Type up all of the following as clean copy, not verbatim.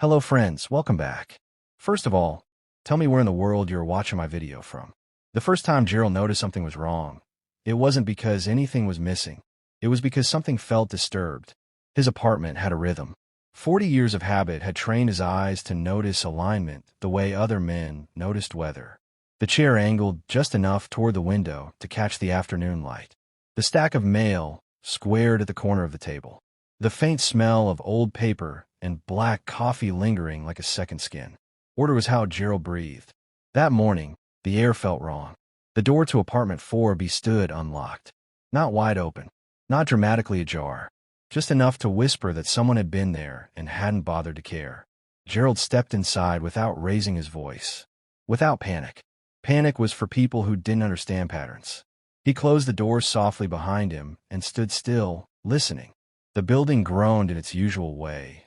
Hello friends, welcome back. First of all, tell me where in the world you're watching my video from. The first time Gerald noticed something was wrong, it wasn't because anything was missing. It was because something felt disturbed. His apartment had a rhythm. 40 years of habit had trained his eyes to notice alignment the way other men noticed weather. The chair angled just enough toward the window to catch the afternoon light. The stack of mail squared at the corner of the table. The faint smell of old paper and black coffee lingering like a second skin. Order was how Gerald breathed. That morning, the air felt wrong. The door to apartment 4B stood unlocked. Not wide open, not dramatically ajar, just enough to whisper that someone had been there and hadn't bothered to care. Gerald stepped inside without raising his voice, without panic. Panic was for people who didn't understand patterns. He closed the door softly behind him and stood still, listening. The building groaned in its usual way.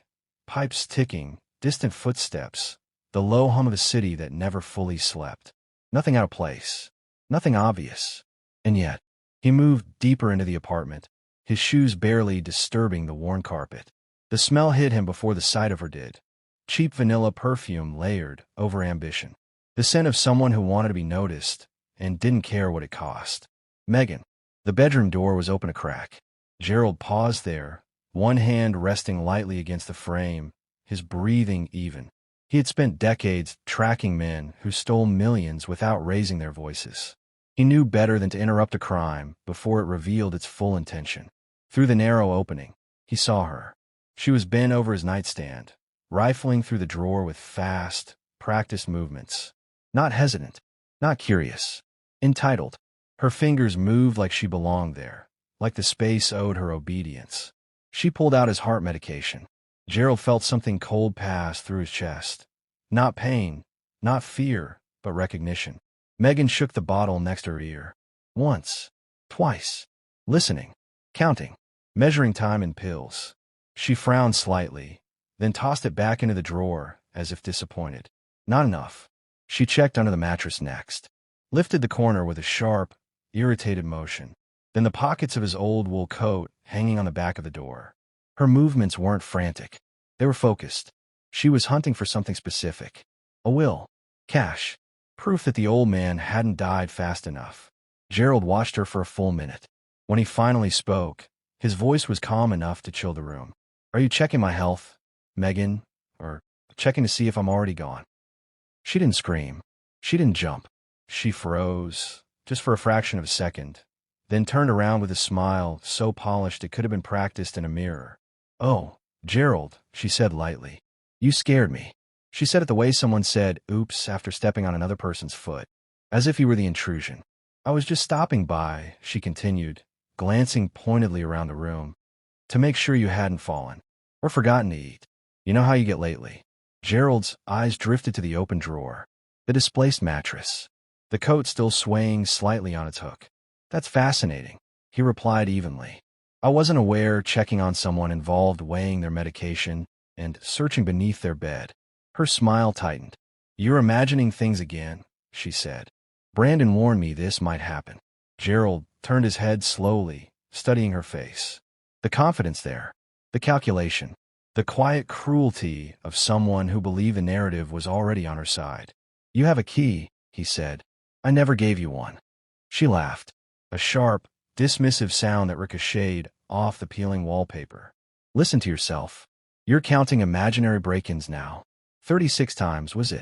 Pipes ticking, distant footsteps, the low hum of a city that never fully slept. Nothing out of place, nothing obvious. And yet, he moved deeper into the apartment, his shoes barely disturbing the worn carpet. The smell hit him before the sight of her did. Cheap vanilla perfume layered over ambition. The scent of someone who wanted to be noticed and didn't care what it cost. Megan. The bedroom door was open a crack. Gerald paused there, one hand resting lightly against the frame, his breathing even. He had spent decades tracking men who stole millions without raising their voices. He knew better than to interrupt a crime before it revealed its full intention. Through the narrow opening, he saw her. She was bent over his nightstand, rifling through the drawer with fast, practiced movements. Not hesitant, not curious, entitled. Her fingers moved like she belonged there, like the space owed her obedience. She pulled out his heart medication. Gerald felt something cold pass through his chest. Not pain, not fear, but recognition. Megan shook the bottle next to her ear. Once, twice, listening, counting, measuring time in pills. She frowned slightly, then tossed it back into the drawer as if disappointed. Not enough. She checked under the mattress next, lifted the corner with a sharp, irritated motion. Then the pockets of his old wool coat hanging on the back of the door. Her movements weren't frantic. They were focused. She was hunting for something specific. A will. Cash. Proof that the old man hadn't died fast enough. Gerald watched her for a full minute. When he finally spoke, his voice was calm enough to chill the room. Are you checking my health, Megan? Or checking to see if I'm already gone? She didn't scream. She didn't jump. She froze, just for a fraction of a second, then turned around with a smile so polished it could have been practiced in a mirror. Oh, Gerald, she said lightly. You scared me. She said it the way someone said, oops, after stepping on another person's foot, as if he were the intrusion. I was just stopping by, she continued, glancing pointedly around the room, to make sure you hadn't fallen, or forgotten to eat. You know how you get lately. Gerald's eyes drifted to the open drawer, the displaced mattress, the coat still swaying slightly on its hook. That's fascinating, he replied evenly. I wasn't aware checking on someone involved weighing their medication and searching beneath their bed. Her smile tightened. You're imagining things again, she said. Brandon warned me this might happen. Gerald turned his head slowly, studying her face. The confidence there, the calculation, the quiet cruelty of someone who believed the narrative was already on her side. You have a key, he said. I never gave you one. She laughed. A sharp, dismissive sound that ricocheted off the peeling wallpaper. Listen to yourself. You're counting imaginary break-ins now. 36 times, was it?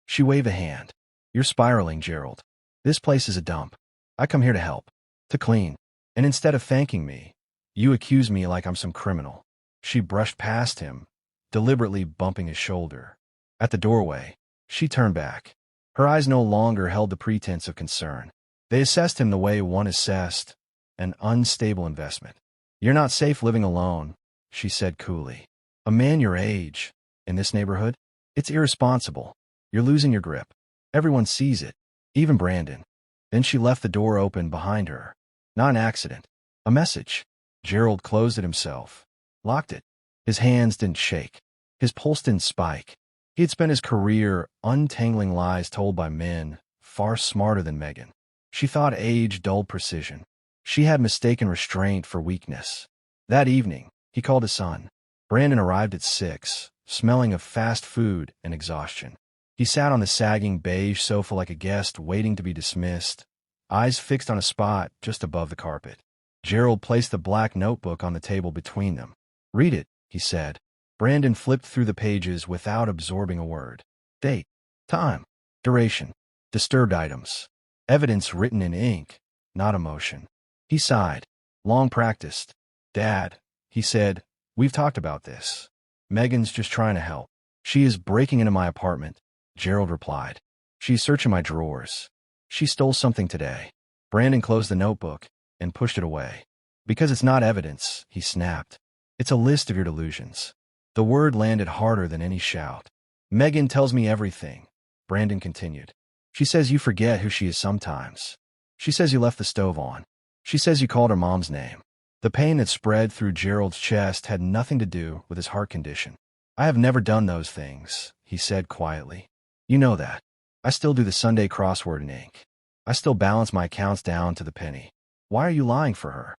She waved a hand. You're spiraling, Gerald. This place is a dump. I come here to help, to clean. And instead of thanking me, you accuse me like I'm some criminal. She brushed past him, deliberately bumping his shoulder. At the doorway, she turned back. Her eyes no longer held the pretense of concern. They assessed him the way one assessed an unstable investment. You're not safe living alone, she said coolly. A man your age, in this neighborhood? It's irresponsible. You're losing your grip. Everyone sees it, even Brandon. Then she left the door open behind her. Not an accident. A message. Gerald closed it himself, locked it. His hands didn't shake. His pulse didn't spike. He had spent his career untangling lies told by men far smarter than Megan. She thought age dulled precision. She had mistaken restraint for weakness. That evening, he called his son. Brandon arrived at 6, smelling of fast food and exhaustion. He sat on the sagging beige sofa like a guest waiting to be dismissed, eyes fixed on a spot just above the carpet. Gerald placed the black notebook on the table between them. "Read it," he said. Brandon flipped through the pages without absorbing a word. Date, time, duration, disturbed items, evidence written in ink, not emotion. He sighed. "Long practiced." "Dad," he said, "we've talked about this. Megan's just trying to help." "She is breaking into my apartment," Gerald replied. "She's searching my drawers. She stole something today." Brandon closed the notebook and pushed it away. "Because it's not evidence," he snapped. "It's a list of your delusions." The word landed harder than any shout. "Megan tells me everything," Brandon continued. "She says you forget who she is sometimes. She says you left the stove on. She says you called her mom's name." The pain that spread through Gerald's chest had nothing to do with his heart condition. "I have never done those things," he said quietly. "You know that. I still do the Sunday crossword in ink. I still balance my accounts down to the penny. Why are you lying for her?"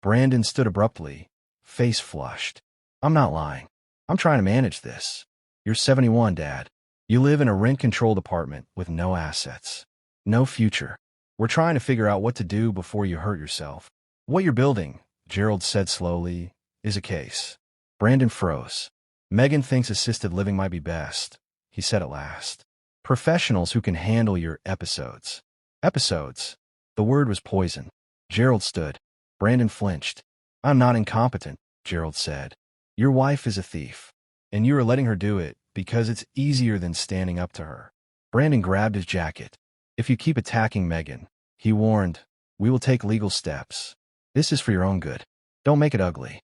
Brandon stood abruptly, face flushed. "I'm not lying. I'm trying to manage this. You're 71, Dad. You live in a rent-controlled apartment with no assets. No future. We're trying to figure out what to do before you hurt yourself. What you're building," Gerald said slowly, "is a case." Brandon froze. "Megan thinks assisted living might be best," he said at last. "Professionals who can handle your episodes." Episodes. The word was poison. Gerald stood. Brandon flinched. "I'm not incompetent," Gerald said. "Your wife is a thief, and you are letting her do it because it's easier than standing up to her." Brandon grabbed his jacket. "If you keep attacking Megan," he warned, "we will take legal steps. This is for your own good. Don't make it ugly."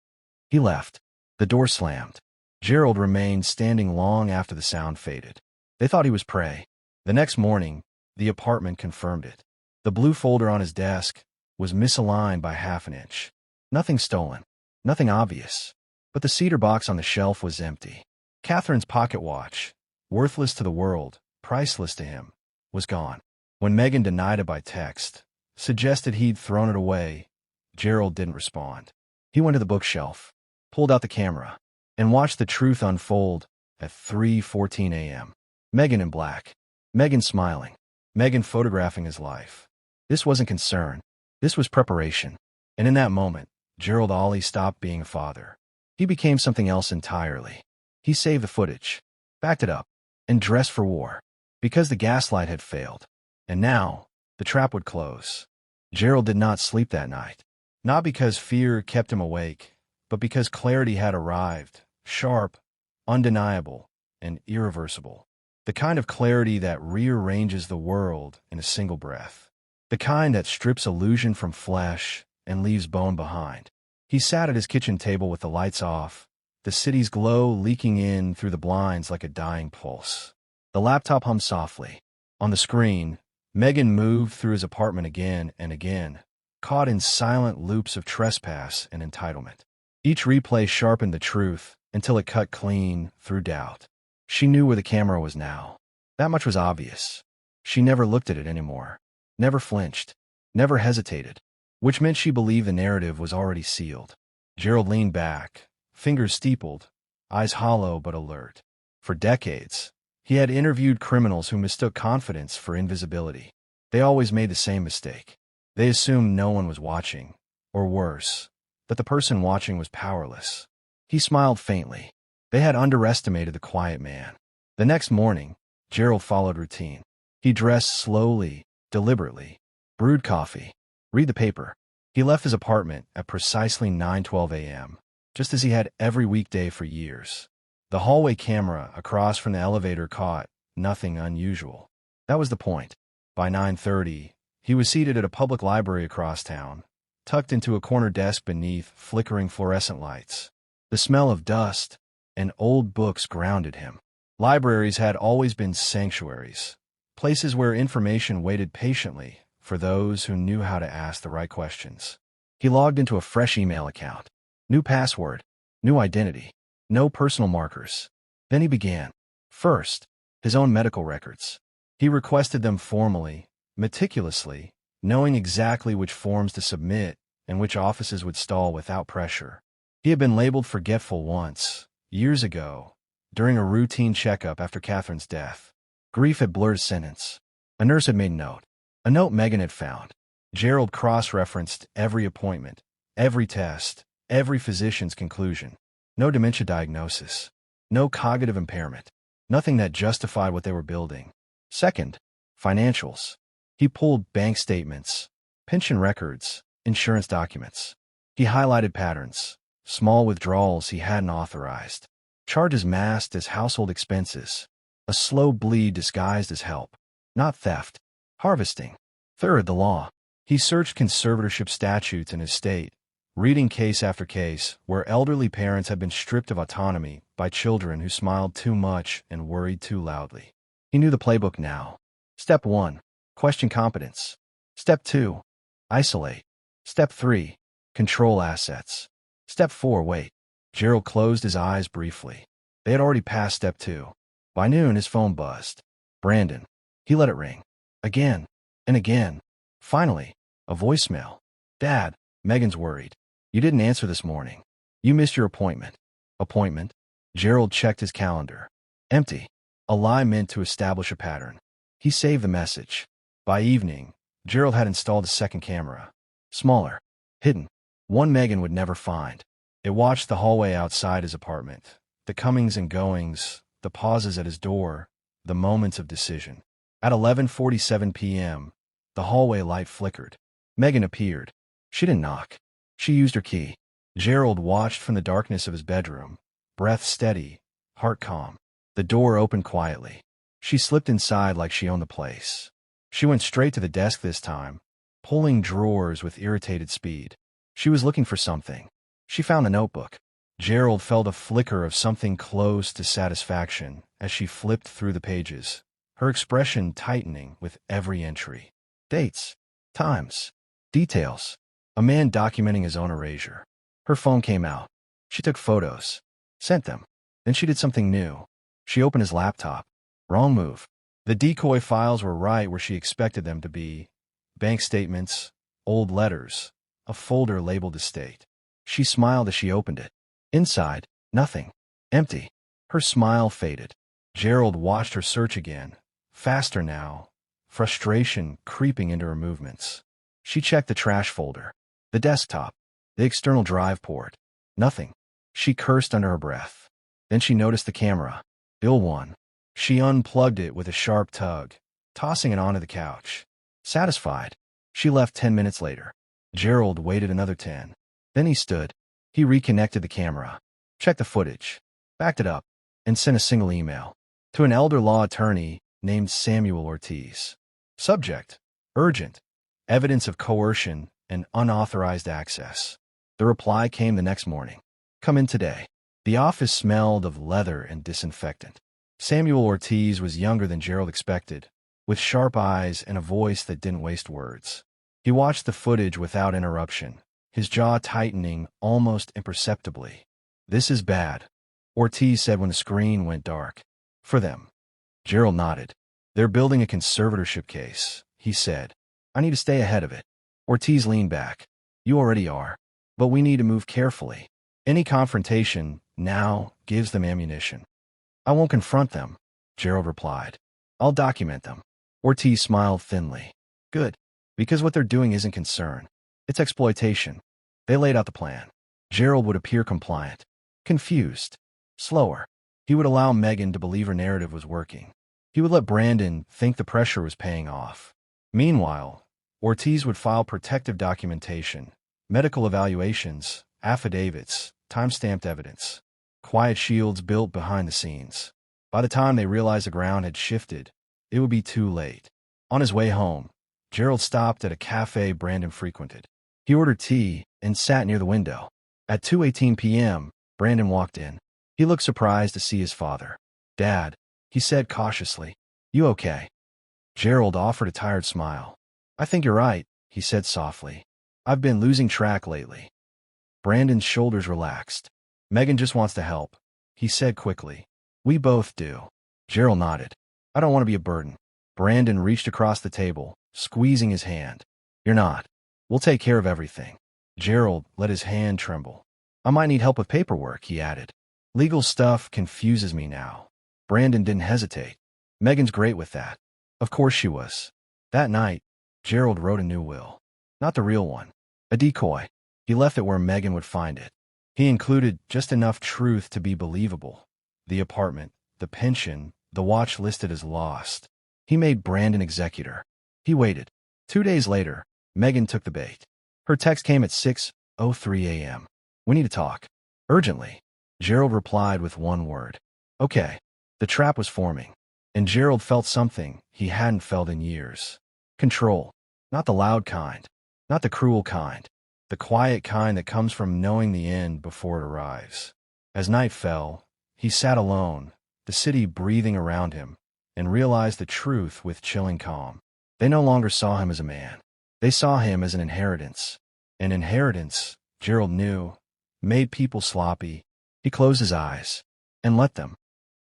He left. The door slammed. Gerald remained standing long after the sound faded. They thought he was prey. The next morning, the apartment confirmed it. The blue folder on his desk was misaligned by half an inch. Nothing stolen. Nothing obvious. But the cedar box on the shelf was empty. Catherine's pocket watch, worthless to the world, priceless to him, was gone. When Megan denied it by text, suggested he'd thrown it away, Gerald didn't respond. He went to the bookshelf, pulled out the camera, and watched the truth unfold at 3:14 a.m. Megan in black. Megan smiling. Megan photographing his life. This wasn't concern. This was preparation. And in that moment, Gerald Ali stopped being a father. He became something else entirely. He saved the footage, backed it up, and dressed for war. Because the gaslight had failed. And now, the trap would close. Gerald did not sleep that night. Not because fear kept him awake, but because clarity had arrived, sharp, undeniable, and irreversible. The kind of clarity that rearranges the world in a single breath. The kind that strips illusion from flesh and leaves bone behind. He sat at his kitchen table with the lights off, the city's glow leaking in through the blinds like a dying pulse. The laptop hummed softly. On the screen, Megan moved through his apartment again and again, caught in silent loops of trespass and entitlement. Each replay sharpened the truth until it cut clean through doubt. She knew where the camera was now. That much was obvious. She never looked at it anymore. Never flinched. Never hesitated. Which meant she believed the narrative was already sealed. Gerald leaned back, fingers steepled, eyes hollow but alert. For decades, he had interviewed criminals who mistook confidence for invisibility. They always made the same mistake. They assumed no one was watching, or worse, that the person watching was powerless. He smiled faintly. They had underestimated the quiet man. The next morning, Gerald followed routine. He dressed slowly, deliberately, brewed coffee, read the paper. He left his apartment at precisely 9:12 a.m., just as he had every weekday for years. The hallway camera across from the elevator caught nothing unusual. That was the point. By 9:30, he was seated at a public library across town, tucked into a corner desk beneath flickering fluorescent lights. The smell of dust and old books grounded him. Libraries had always been sanctuaries, places where information waited patiently for those who knew how to ask the right questions. He logged into a fresh email account. New password, new identity, no personal markers. Then he began. First, his own medical records. He requested them formally, meticulously, knowing exactly which forms to submit and which offices would stall without pressure. He had been labeled forgetful once, years ago, during a routine checkup after Catherine's death. Grief had blurred his sentence. A nurse had made a note Megan had found. Gerald cross-referenced every appointment, every test, every physician's conclusion. No dementia diagnosis. No cognitive impairment. Nothing that justified what they were building. Second, financials. He pulled bank statements, pension records, insurance documents. He highlighted patterns, small withdrawals he hadn't authorized, charges masked as household expenses, a slow bleed disguised as help, not theft, harvesting. Third, the law. He searched conservatorship statutes in his state, reading case after case where elderly parents had been stripped of autonomy by children who smiled too much and worried too loudly. He knew the playbook now. Step 1. Question competence. Step 2. Isolate. Step 3. Control assets. Step 4. Wait. Gerald closed his eyes briefly. They had already passed Step 2. By noon, his phone buzzed. Brandon. He let it ring. Again. And again. Finally, a voicemail. Dad, Megan's worried. You didn't answer this morning. You missed your appointment. Appointment? Gerald checked his calendar. Empty. A lie meant to establish a pattern. He saved the message. By evening, Gerald had installed a second camera. Smaller. Hidden. One Megan would never find. It watched the hallway outside his apartment. The comings and goings, the pauses at his door, the moments of decision. At 11:47 p.m., the hallway light flickered. Megan appeared. She didn't knock. She used her key. Gerald watched from the darkness of his bedroom, breath steady, heart calm. The door opened quietly. She slipped inside like she owned the place. She went straight to the desk this time, pulling drawers with irritated speed. She was looking for something. She found a notebook. Gerald felt a flicker of something close to satisfaction as she flipped through the pages, her expression tightening with every entry. Dates, times, details. A man documenting his own erasure. Her phone came out. She took photos, sent them. Then she did something new. She opened his laptop. Wrong move. The decoy files were right where she expected them to be. Bank statements, old letters, a folder labeled estate. She smiled as she opened it. Inside, nothing. Empty. Her smile faded. Gerald watched her search again. Faster now. Frustration creeping into her movements. She checked the trash folder. The desktop. The external drive port. Nothing. She cursed under her breath. Then she noticed the camera. Bill 1. She unplugged it with a sharp tug, tossing it onto the couch. Satisfied, she left 10 minutes later. Gerald waited another 10. Then he stood. He reconnected the camera, checked the footage, backed it up, and sent a single email to an elder law attorney named Samuel Ortiz. Subject: urgent. Evidence of coercion and unauthorized access. The reply came the next morning. Come in today. The office smelled of leather and disinfectant. Samuel Ortiz was younger than Gerald expected, with sharp eyes and a voice that didn't waste words. He watched the footage without interruption, his jaw tightening almost imperceptibly. This is bad, Ortiz said when the screen went dark. For them. Gerald nodded. They're building a conservatorship case, he said. I need to stay ahead of it. Ortiz leaned back. You already are. But we need to move carefully. Any confrontation, now, gives them ammunition. I won't confront them, Gerald replied. I'll document them. Ortiz smiled thinly. Good. Because what they're doing isn't concern. It's exploitation. They laid out the plan. Gerald would appear compliant. Confused. Slower. He would allow Megan to believe her narrative was working. He would let Brandon think the pressure was paying off. Meanwhile, Ortiz would file protective documentation, medical evaluations, affidavits, time-stamped evidence. Quiet shields built behind the scenes. By the time they realized the ground had shifted, it would be too late. On his way home, Gerald stopped at a cafe Brandon frequented. He ordered tea and sat near the window. At 2:18 p.m., Brandon walked in. He looked surprised to see his father. Dad, he said cautiously. You okay? Gerald offered a tired smile. I think you're right, he said softly. I've been losing track lately. Brandon's shoulders relaxed. Megan just wants to help, he said quickly. We both do. Gerald nodded. I don't want to be a burden. Brandon reached across the table, squeezing his hand. You're not. We'll take care of everything. Gerald let his hand tremble. I might need help with paperwork, he added. Legal stuff confuses me now. Brandon didn't hesitate. Megan's great with that. Of course she was. That night, Gerald wrote a new will. Not the real one. A decoy. He left it where Megan would find it. He included just enough truth to be believable. The apartment, the pension, the watch listed as lost. He made Brandon executor. He waited. 2 days later, Megan took the bait. Her text came at 6:03 a.m. "We need to talk. Urgently." Gerald replied with one word. "Okay." The trap was forming. And Gerald felt something he hadn't felt in years. Control. Not the loud kind. Not the cruel kind. The quiet kind that comes from knowing the end before it arrives. As night fell, he sat alone, the city breathing around him, and realized the truth with chilling calm. They no longer saw him as a man. They saw him as an inheritance. An inheritance, Gerald knew, made people sloppy. He closed his eyes and let them.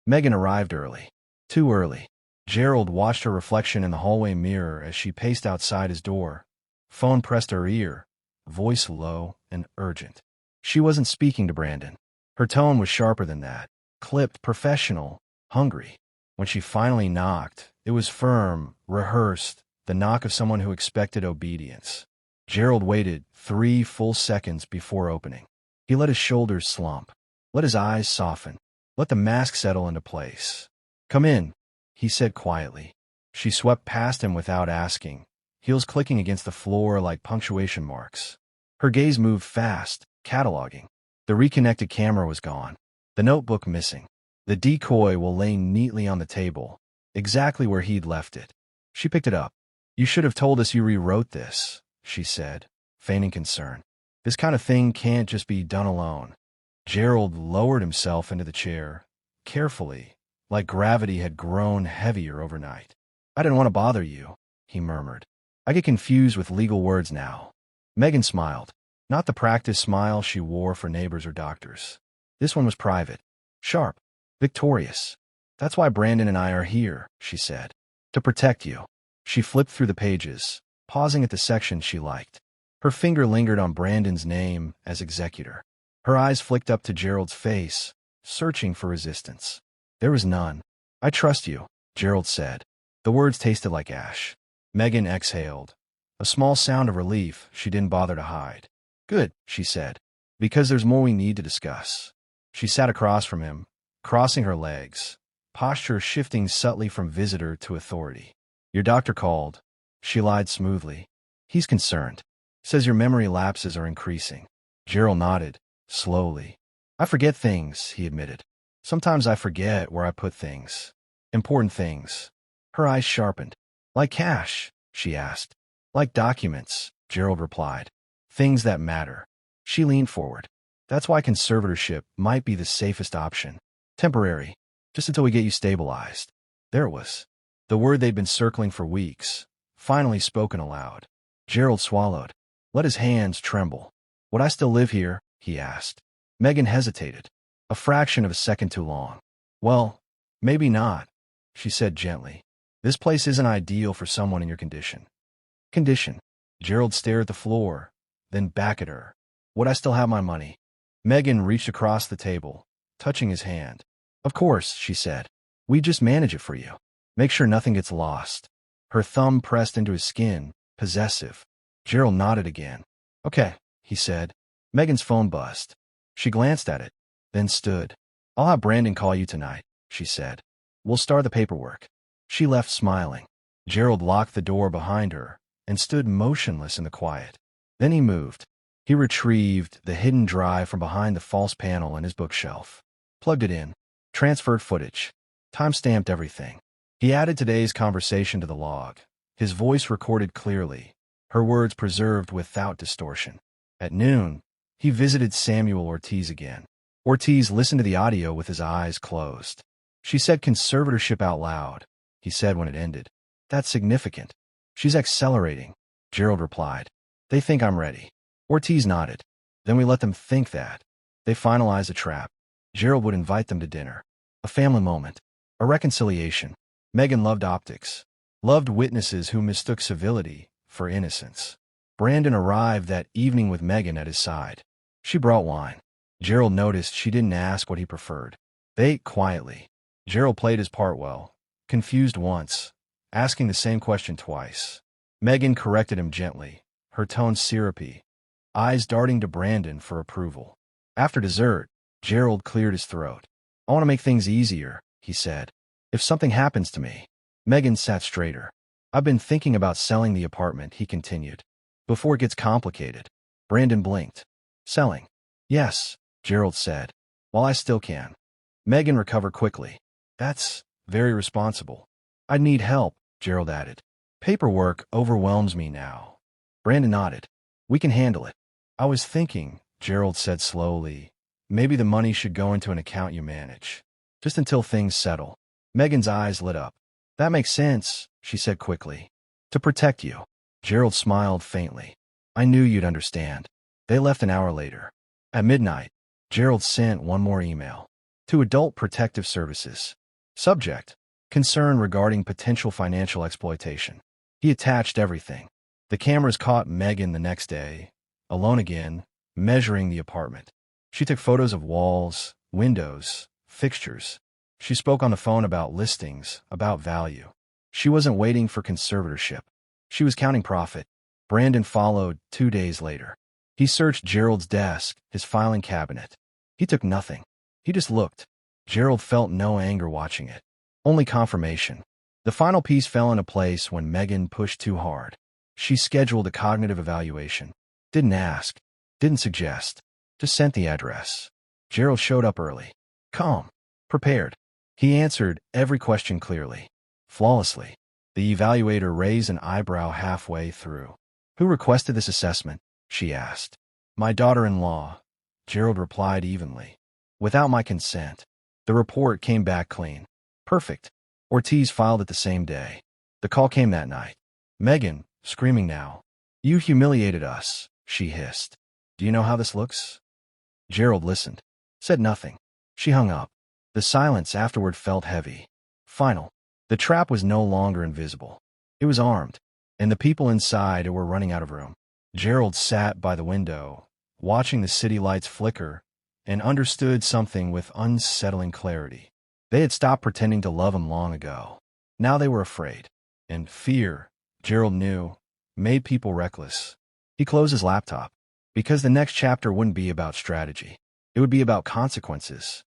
Megan arrived early. Too early. Gerald watched her reflection in the hallway mirror as she paced outside his door. Phone pressed to her ear, voice low and urgent. She wasn't speaking to Brandon. Her tone was sharper than that, clipped, professional, hungry. When she finally knocked, it was firm, rehearsed, the knock of someone who expected obedience. Gerald waited 3 full seconds before opening. He let his shoulders slump, let his eyes soften, let the mask settle into place. "Come in," he said quietly. She swept past him without asking, heels clicking against the floor like punctuation marks. Her gaze moved fast, cataloging. The reconnected camera was gone, the notebook missing. The decoy will lay neatly on the table, exactly where he'd left it. She picked it up. "You should have told us you rewrote this," she said, feigning concern. "This kind of thing can't just be done alone." Gerald lowered himself into the chair, carefully, like gravity had grown heavier overnight. "I didn't want to bother you," he murmured. "I get confused with legal words now." Megan smiled, not the practice smile she wore for neighbors or doctors. This one was private, sharp, victorious. "That's why Brandon and I are here," she said. "To protect you." She flipped through the pages, pausing at the section she liked. Her finger lingered on Brandon's name as executor. Her eyes flicked up to Gerald's face, searching for resistance. There was none. "I trust you," Gerald said. The words tasted like ash. Megan exhaled, a small sound of relief she didn't bother to hide. "Good," she said, "because there's more we need to discuss." She sat across from him, crossing her legs, posture shifting subtly from visitor to authority. "Your doctor called." She lied smoothly. "He's concerned. Says your memory lapses are increasing." Gerald nodded, slowly. "I forget things," he admitted. "Sometimes I forget where I put things. Important things." Her eyes sharpened. "Like cash?" she asked. "Like documents," Gerald replied. "Things that matter." She leaned forward. "That's why conservatorship might be the safest option. Temporary, just until we get you stabilized." There it was. The word they'd been circling for weeks, finally spoken aloud. Gerald swallowed, let his hands tremble. "Would I still live here?" he asked. Megan hesitated, a fraction of a second too long. "Well, maybe not," she said gently. "This place isn't ideal for someone in your condition." Condition. Gerald stared at the floor, then back at her. "Would I still have my money?" Megan reached across the table, touching his hand. "Of course," she said. "We just manage it for you. Make sure nothing gets lost." Her thumb pressed into his skin, possessive. Gerald nodded again. "Okay," he said. Megan's phone buzzed. She glanced at it, then stood. "I'll have Brandon call you tonight," she said. "We'll start the paperwork." She left smiling. Gerald locked the door behind her and stood motionless in the quiet. Then he moved. He retrieved the hidden drive from behind the false panel in his bookshelf, plugged it in, transferred footage, time-stamped everything. He added today's conversation to the log, his voice recorded clearly, her words preserved without distortion. At noon, he visited Samuel Ortiz again. Ortiz listened to the audio with his eyes closed. "She said conservatorship out loud," he said when it ended. "That's significant." "She's accelerating," Gerald replied. "They think I'm ready." Ortiz nodded. "Then we let them think that." They finalized a trap. Gerald would invite them to dinner. A family moment. A reconciliation. Megan loved optics. Loved witnesses who mistook civility for innocence. Brandon arrived that evening with Megan at his side. She brought wine. Gerald noticed she didn't ask what he preferred. They ate quietly. Gerald played his part well, confused once, asking the same question twice. Megan corrected him gently, her tone syrupy, eyes darting to Brandon for approval. After dessert, Gerald cleared his throat. "I want to make things easier," he said. "If something happens to me." Megan sat straighter. "I've been thinking about selling the apartment," he continued. "Before it gets complicated." Brandon blinked. "Selling?" "Yes," Gerald said. "While I still can." Megan recovered quickly. "That's very responsible." "I'd need help," Gerald added. "Paperwork overwhelms me now." Brandon nodded. "We can handle it." "I was thinking," Gerald said slowly, "maybe the money should go into an account you manage. Just until things settle." Megan's eyes lit up. "That makes sense," she said quickly. "To protect you." Gerald smiled faintly. "I knew you'd understand." They left an hour later. At midnight, Gerald sent one more email. To Adult Protective Services. Subject: concern regarding potential financial exploitation. He attached everything. The cameras caught Megan the next day, alone again, measuring the apartment. She took photos of walls, windows, fixtures. She spoke on the phone about listings, about value. She wasn't waiting for conservatorship. She was counting profit. Brandon followed 2 days later. He searched Gerald's desk, his filing cabinet. He took nothing. He just looked. Gerald felt no anger watching it. Only confirmation. The final piece fell into place when Megan pushed too hard. She scheduled a cognitive evaluation. Didn't ask. Didn't suggest. Just sent the address. Gerald showed up early. Calm. Prepared. He answered every question clearly. Flawlessly. The evaluator raised an eyebrow halfway through. "Who requested this assessment?" she asked. "My daughter-in-law," Gerald replied evenly. "Without my consent." The report came back clean. Perfect. Ortiz filed it the same day. The call came that night. Megan, screaming now. "You humiliated us," she hissed. "Do you know how this looks?" Gerald listened. Said nothing. She hung up. The silence afterward felt heavy. Final. The trap was no longer invisible. It was armed, and the people inside were running out of room. Gerald sat by the window, watching the city lights flicker, and understood something with unsettling clarity. They had stopped pretending to love him long ago. Now they were afraid. And fear, Gerald knew, made people reckless. He closed his laptop, because the next chapter wouldn't be about strategy. It would be about consequences.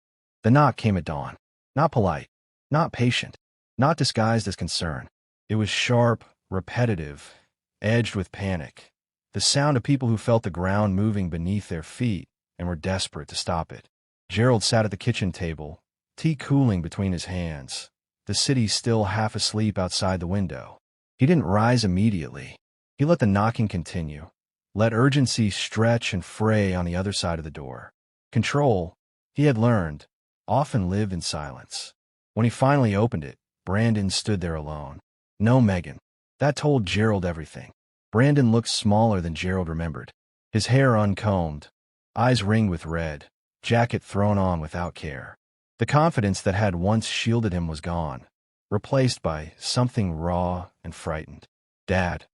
The knock came at dawn. Not polite, not patient, not disguised as concern. It was sharp, repetitive, edged with panic. The sound of people who felt the ground moving beneath their feet and were desperate to stop it. Gerald sat at the kitchen table, tea cooling between his hands, the city still half asleep outside the window. He didn't rise immediately. He let the knocking continue, let urgency stretch and fray on the other side of the door. Control, he had learned, often lived in silence. When he finally opened it, Brandon stood there alone. No Megan. That told Gerald everything. Brandon looked smaller than Gerald remembered. His hair uncombed, eyes ringed with red, jacket thrown on without care. The confidence that had once shielded him was gone, replaced by something raw and frightened. "Dad,"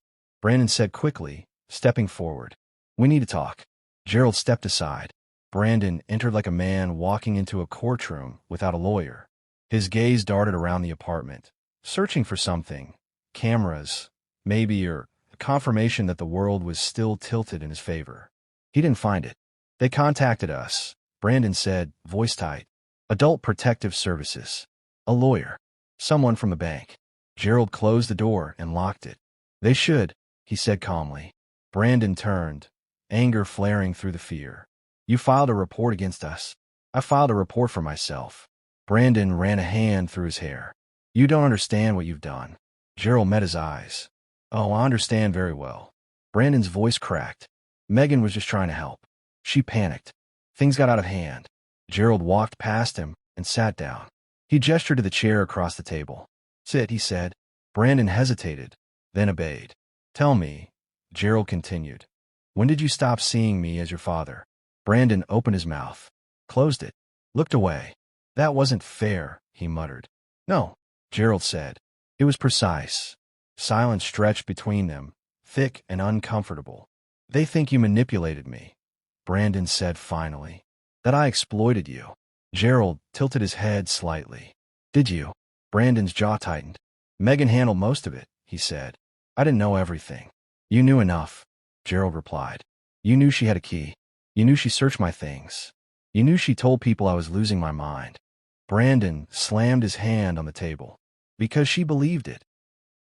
Brandon said quickly, stepping forward. "We need to talk." Gerald stepped aside. Brandon entered like a man walking into a courtroom without a lawyer. His gaze darted around the apartment, searching for something. Cameras, maybe, or confirmation that the world was still tilted in his favor. He didn't find it. "They contacted us," Brandon said, voice tight. "Adult Protective Services. A lawyer. Someone from the bank." Gerald closed the door and locked it. "They should," he said calmly. Brandon turned, anger flaring through the fear. "You filed a report against us." "I filed a report for myself." Brandon ran a hand through his hair. "You don't understand what you've done." Gerald met his eyes. "Oh, I understand very well." Brandon's voice cracked. "Megan was just trying to help. She panicked. Things got out of hand." Gerald walked past him and sat down. He gestured to the chair across the table. "Sit," he said. Brandon hesitated, then obeyed. "Tell me," Gerald continued, "when did you stop seeing me as your father?" Brandon opened his mouth, closed it, looked away. "That wasn't fair," he muttered. "No," Gerald said. It was precise. Silence stretched between them, thick and uncomfortable. "They think you manipulated me," Brandon said finally. That I exploited you. Gerald tilted his head slightly. Did you? Brandon's jaw tightened. Megan handled most of it, he said. I didn't know everything. You knew enough, Gerald replied. You knew she had a key. You knew she searched my things. You knew she told people I was losing my mind. Brandon slammed his hand on the table. Because she believed it.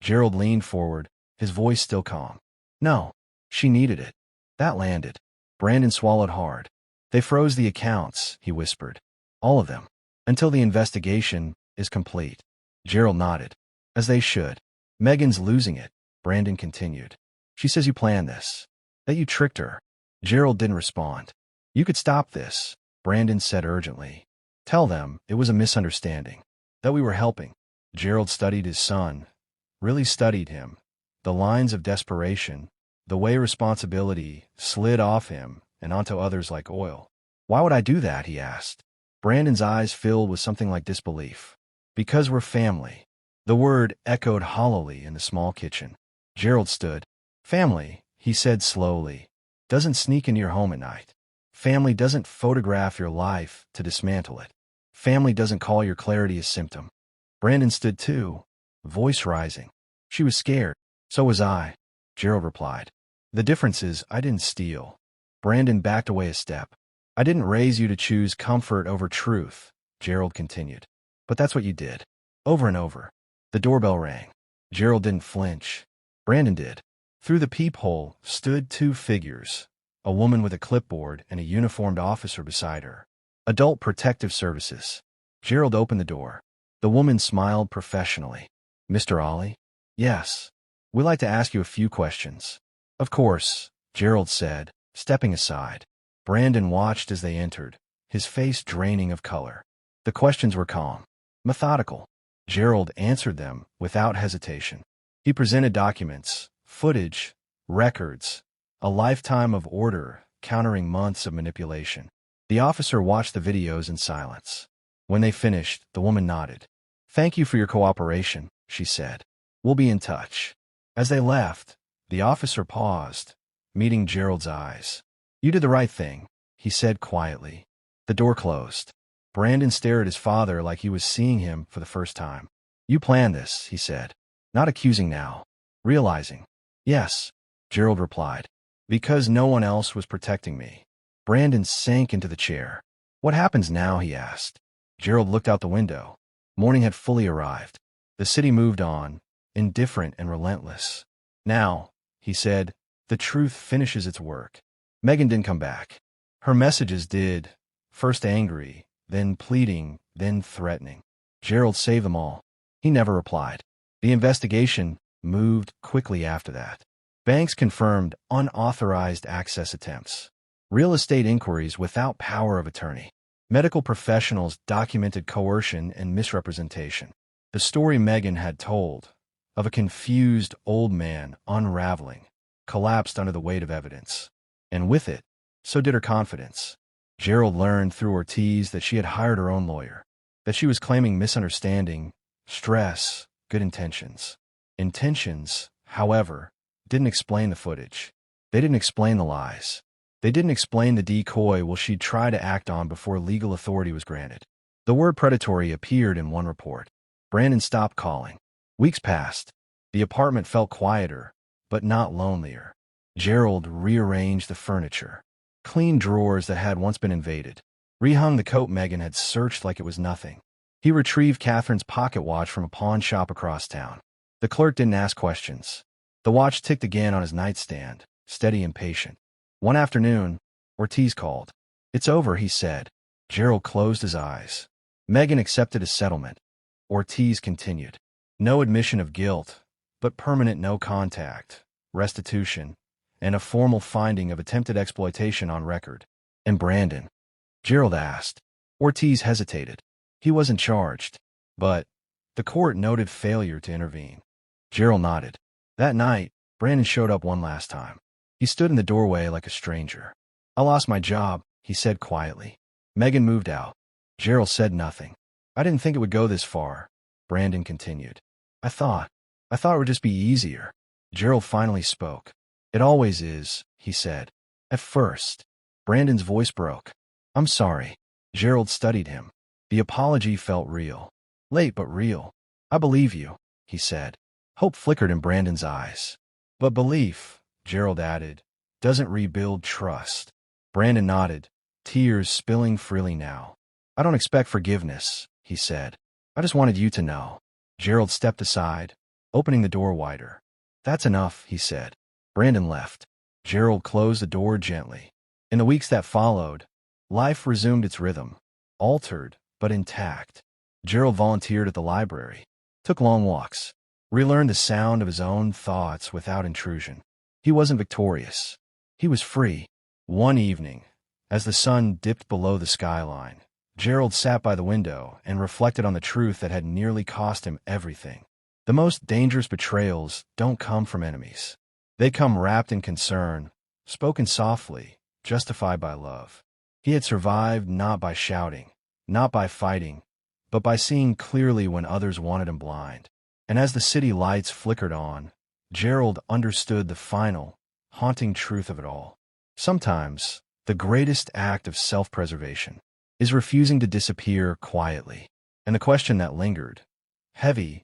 Gerald leaned forward, his voice still calm. No, she needed it. That landed. Brandon swallowed hard. They froze the accounts, he whispered. All of them. Until the investigation is complete. Gerald nodded. As they should. Megan's losing it, Brandon continued. She says you planned this. That you tricked her. Gerald didn't respond. You could stop this, Brandon said urgently. Tell them it was a misunderstanding. That we were helping. Gerald studied his son. Really studied him. The lines of desperation. The way responsibility slid off him and onto others like oil. Why would I do that, he asked. Brandon's eyes filled with something like disbelief. Because we're family. The word echoed hollowly in the small kitchen. Gerald stood. Family, he said slowly, doesn't sneak into your home at night. Family doesn't photograph your life to dismantle it. Family doesn't call your clarity a symptom. Brandon stood too, voice rising. She was scared. So was I, Gerald replied. The difference is I didn't steal. Brandon backed away a step. I didn't raise you to choose comfort over truth, Gerald continued. But that's what you did. Over and over. The doorbell rang. Gerald didn't flinch. Brandon did. Through the peephole stood two figures, a woman with a clipboard and a uniformed officer beside her. Adult Protective Services. Gerald opened the door. The woman smiled professionally. Mr. Ali? Yes. We'd like to ask you a few questions. Of course, Gerald said, stepping aside. Brandon watched as they entered, his face draining of color. The questions were calm, methodical. Gerald answered them without hesitation. He presented documents, footage, records, a lifetime of order countering months of manipulation. The officer watched the videos in silence. When they finished, the woman nodded. Thank you for your cooperation, she said. We'll be in touch. As they left, the officer paused, meeting Gerald's eyes. You did the right thing, he said quietly. The door closed. Brandon stared at his father like he was seeing him for the first time. You planned this, he said. Not accusing now. Realizing. Yes, Gerald replied. Because no one else was protecting me. Brandon sank into the chair. What happens now, he asked. Gerald looked out the window. Morning had fully arrived. The city moved on, indifferent and relentless. Now, he said, the truth finishes its work. Megan didn't come back. Her messages did, first angry, then pleading, then threatening. Gerald saved them all. He never replied. The investigation moved quickly after that. Banks confirmed unauthorized access attempts. Real estate inquiries without power of attorney. Medical professionals documented coercion and misrepresentation. The story Megan had told, of a confused old man unraveling, collapsed under the weight of evidence. And with it, so did her confidence. Gerald learned through Ortiz that she had hired her own lawyer, that she was claiming misunderstanding, stress, good intentions. Intentions, however, didn't explain the footage. They didn't explain the lies. They didn't explain the decoy she'd try to act on before legal authority was granted. The word predatory appeared in one report. Brandon stopped calling. Weeks passed. The apartment felt quieter, but not lonelier. Gerald rearranged the furniture. Cleaned drawers that had once been invaded. Rehung the coat Megan had searched like it was nothing. He retrieved Catherine's pocket watch from a pawn shop across town. The clerk didn't ask questions. The watch ticked again on his nightstand, steady and patient. One afternoon, Ortiz called. It's over, he said. Gerald closed his eyes. Megan accepted a settlement. Ortiz continued. No admission of guilt, but permanent no contact, restitution, and a formal finding of attempted exploitation on record. And Brandon? Gerald asked. Ortiz hesitated. He wasn't charged, but the court noted failure to intervene. Gerald nodded. That night, Brandon showed up one last time. He stood in the doorway like a stranger. I lost my job, he said quietly. Megan moved out. Gerald said nothing. I didn't think it would go this far, Brandon continued. I thought it would just be easier. Gerald finally spoke. It always is, he said. At first. Brandon's voice broke. I'm sorry. Gerald studied him. The apology felt real. Late but real. I believe you, he said. Hope flickered in Brandon's eyes. But belief, Gerald added, doesn't rebuild trust. Brandon nodded, tears spilling freely now. I don't expect forgiveness, he said. I just wanted you to know. Gerald stepped aside, opening the door wider. That's enough, he said. Brandon left. Gerald closed the door gently. In the weeks that followed, life resumed its rhythm, altered but intact. Gerald volunteered at the library, took long walks, relearned the sound of his own thoughts without intrusion. He wasn't victorious. He was free. One evening, as the sun dipped below the skyline, Gerald sat by the window and reflected on the truth that had nearly cost him everything. The most dangerous betrayals don't come from enemies. They come wrapped in concern, spoken softly, justified by love. He had survived not by shouting, not by fighting, but by seeing clearly when others wanted him blind. And as the city lights flickered on, Gerald understood the final, haunting truth of it all. Sometimes, the greatest act of self-preservation is refusing to disappear quietly. And the question that lingered, heavy,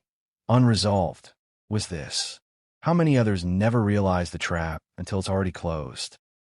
unresolved, was this. How many others never realize the trap until it's already closed?